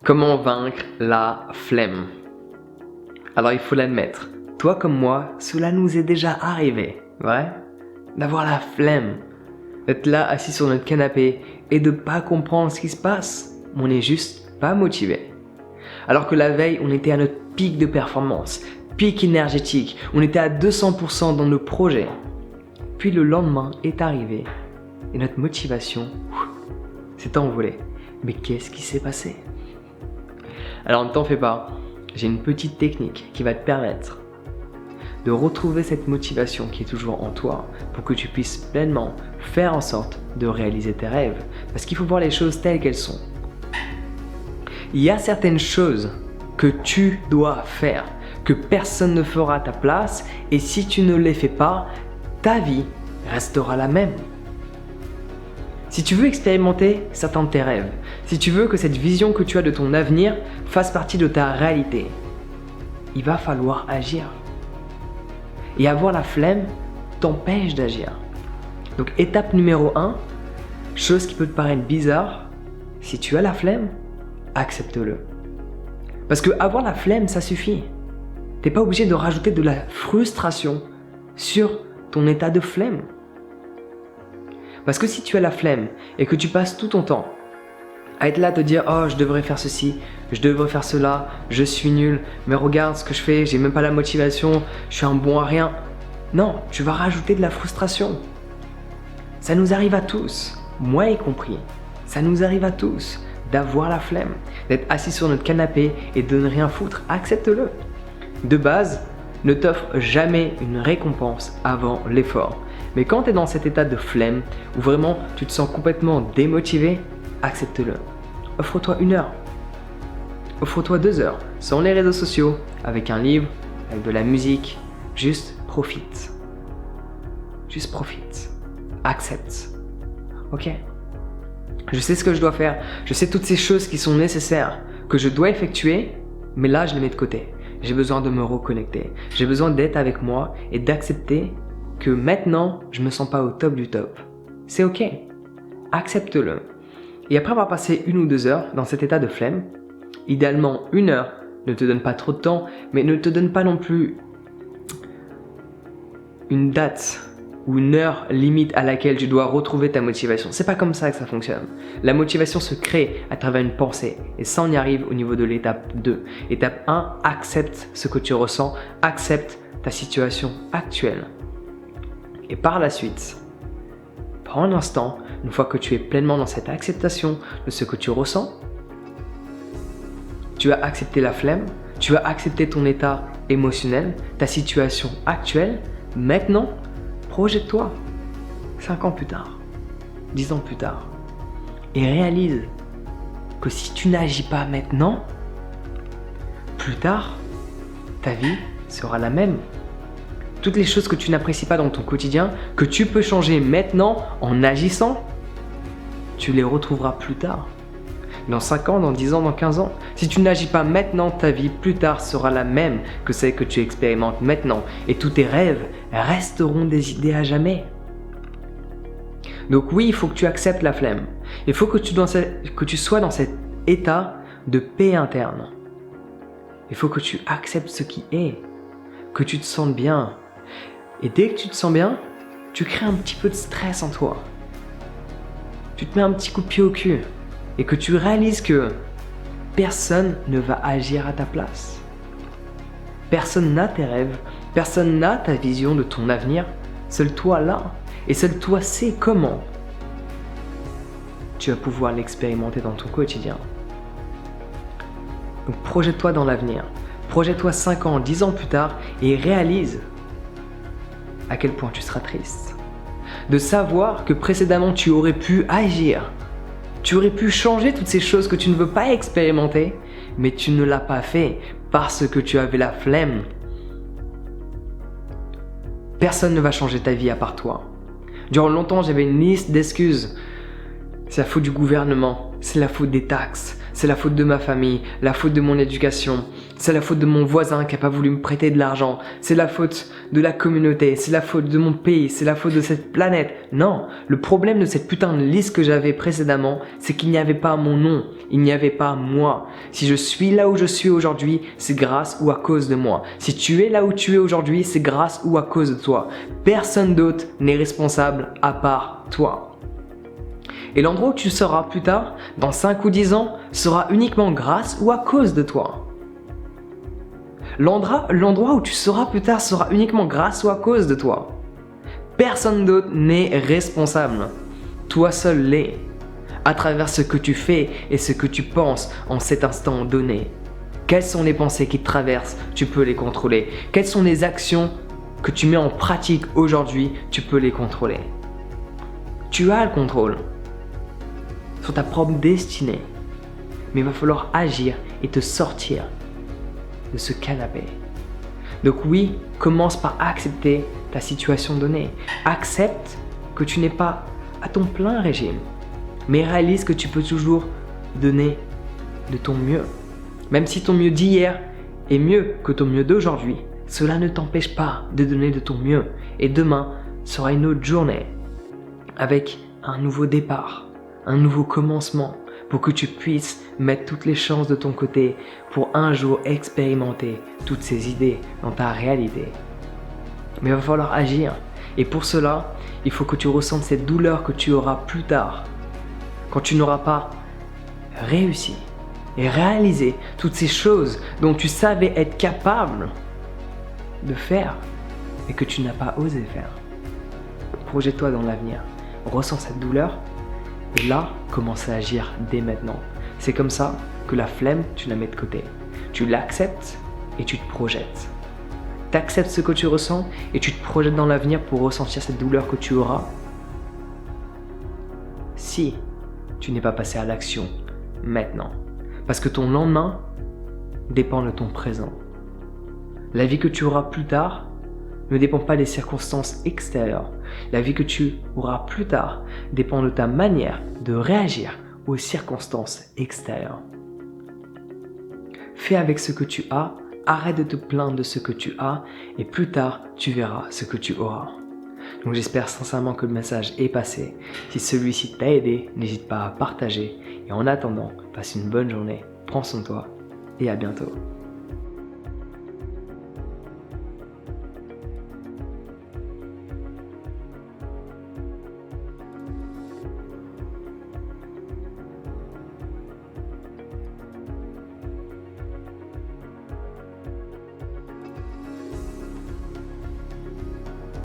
Comment vaincre la flemme? Alors il faut l'admettre, toi comme moi, cela nous est déjà arrivé, vrai? D'avoir la flemme, d'être là assis sur notre canapé et de pas comprendre ce qui se passe. On n'est juste pas motivé. Alors que la veille, on était à notre pic de performance, pic énergétique, on était à 200% dans nos projets. Puis le lendemain est arrivé et notre motivation s'est envolée. Mais qu'est-ce qui s'est passé? Alors ne t'en fais pas, j'ai une petite technique qui va te permettre de retrouver cette motivation qui est toujours en toi pour que tu puisses pleinement faire en sorte de réaliser tes rêves. Parce qu'il faut voir les choses telles qu'elles sont. Il y a certaines choses que tu dois faire, que personne ne fera à ta place, et si tu ne les fais pas, ta vie restera la même. Si tu veux expérimenter certains de tes rêves, si tu veux que cette vision que tu as de ton avenir fasse partie de ta réalité, il va falloir agir. Et avoir la flemme t'empêche d'agir. Donc étape numéro 1, chose qui peut te paraître bizarre, si tu as la flemme, accepte-le. Parce que avoir la flemme, ça suffit. T'es pas obligé de rajouter de la frustration sur ton état de flemme. Parce que si tu as la flemme et que tu passes tout ton temps à être là, te dire « Oh, je devrais faire ceci, je devrais faire cela, je suis nul, mais regarde ce que je fais, j'ai même pas la motivation, je suis un bon à rien. » Non, tu vas rajouter de la frustration. Ça nous arrive à tous, moi y compris. Ça nous arrive à tous d'avoir la flemme, d'être assis sur notre canapé et de ne rien foutre. Accepte-le. De base, ne t'offre jamais une récompense avant l'effort. Mais quand tu es dans cet état de flemme, où vraiment tu te sens complètement démotivé, accepte-le. Offre-toi 1 heure. Offre-toi 2 heures, sans les réseaux sociaux, avec un livre, avec de la musique. Juste profite. Juste profite. Accepte. Ok? Je sais ce que je dois faire. Je sais toutes ces choses qui sont nécessaires, que je dois effectuer, mais là je les mets de côté. J'ai besoin de me reconnecter. J'ai besoin d'être avec moi et d'accepter que maintenant, je me sens pas au top du top. C'est ok. Accepte-le. Et après avoir passé 1 ou 2 heures dans cet état de flemme, idéalement 1 heure, ne te donne pas trop de temps, mais ne te donne pas non plus une date ou 1 heure limite à laquelle tu dois retrouver ta motivation. C'est pas comme ça que ça fonctionne. La motivation se crée à travers une pensée. Et ça, on y arrive au niveau de l'étape 2. Étape 1, accepte ce que tu ressens, accepte ta situation actuelle. Et par la suite, prends un instant, une fois que tu es pleinement dans cette acceptation de ce que tu ressens, tu as accepté la flemme, tu as accepté ton état émotionnel, ta situation actuelle. Maintenant, projette-toi 5 ans plus tard, 10 ans plus tard, et réalise que si tu n'agis pas maintenant, plus tard, ta vie sera la même. Toutes les choses que tu n'apprécies pas dans ton quotidien, que tu peux changer maintenant en agissant, tu les retrouveras plus tard. Dans 5 ans, dans 10 ans, dans 15 ans. Si tu n'agis pas maintenant, ta vie plus tard sera la même que celle que tu expérimentes maintenant. Et tous tes rêves resteront des idées à jamais. Donc oui, il faut que tu acceptes la flemme. Il faut que tu sois dans cet état de paix interne. Il faut que tu acceptes ce qui est, que tu te sentes bien. Et dès que tu te sens bien, tu crées un petit peu de stress en toi. Tu te mets un petit coup de pied au cul et que tu réalises que personne ne va agir à ta place. Personne n'a tes rêves, personne n'a ta vision de ton avenir, seul toi là. Et seul toi sais comment tu vas pouvoir l'expérimenter dans ton quotidien. Donc projette-toi dans l'avenir, projette-toi 5 ans, 10 ans plus tard et réalise à quel point tu seras triste. De savoir que précédemment tu aurais pu agir, tu aurais pu changer toutes ces choses que tu ne veux pas expérimenter, mais tu ne l'as pas fait parce que tu avais la flemme. Personne ne va changer ta vie à part toi. Durant longtemps, j'avais une liste d'excuses. C'est la faute du gouvernement, c'est la faute des taxes, c'est la faute de ma famille, la faute de mon éducation, c'est la faute de mon voisin qui n'a pas voulu me prêter de l'argent, c'est la faute de la communauté, c'est la faute de mon pays, c'est la faute de cette planète. Non, le problème de cette putain de liste que j'avais précédemment, c'est qu'il n'y avait pas mon nom, il n'y avait pas moi. Si je suis là où je suis aujourd'hui, c'est grâce ou à cause de moi. Si tu es là où tu es aujourd'hui, c'est grâce ou à cause de toi. Personne d'autre n'est responsable à part toi. Et l'endroit où tu seras plus tard, dans 5 ou 10 ans, sera uniquement grâce ou à cause de toi. L'endroit où tu seras plus tard sera uniquement grâce ou à cause de toi. Personne d'autre n'est responsable. Toi seul l'est. À travers ce que tu fais et ce que tu penses en cet instant donné. Quelles sont les pensées qui te traversent? Tu peux les contrôler. Quelles sont les actions que tu mets en pratique aujourd'hui? Tu peux les contrôler. Tu as le contrôle sur ta propre destinée. Mais il va falloir agir et te sortir de ce canapé. Donc oui, commence par accepter ta situation donnée. Accepte que tu n'es pas à ton plein régime. Mais réalise que tu peux toujours donner de ton mieux. Même si ton mieux d'hier est mieux que ton mieux d'aujourd'hui, cela ne t'empêche pas de donner de ton mieux. Et demain sera une autre journée avec un nouveau départ, un nouveau commencement pour que tu puisses mettre toutes les chances de ton côté pour un jour expérimenter toutes ces idées dans ta réalité. Mais il va falloir agir. Et pour cela, il faut que tu ressentes cette douleur que tu auras plus tard quand tu n'auras pas réussi et réalisé toutes ces choses dont tu savais être capable de faire et que tu n'as pas osé faire. Projette-toi dans l'avenir, ressens cette douleur et là, commence à agir dès maintenant. C'est comme ça que la flemme, tu la mets de côté. Tu l'acceptes et tu te projettes. Tu acceptes ce que tu ressens et tu te projettes dans l'avenir pour ressentir cette douleur que tu auras si tu n'es pas passé à l'action maintenant. Parce que ton lendemain dépend de ton présent. La vie que tu auras plus tard ne dépend pas des circonstances extérieures. La vie que tu auras plus tard dépend de ta manière de réagir aux circonstances extérieures. Fais avec ce que tu as, arrête de te plaindre de ce que tu as et plus tard tu verras ce que tu auras. Donc j'espère sincèrement que le message est passé. Si celui-ci t'a aidé, n'hésite pas à partager et en attendant, passe une bonne journée, prends soin de toi et à bientôt.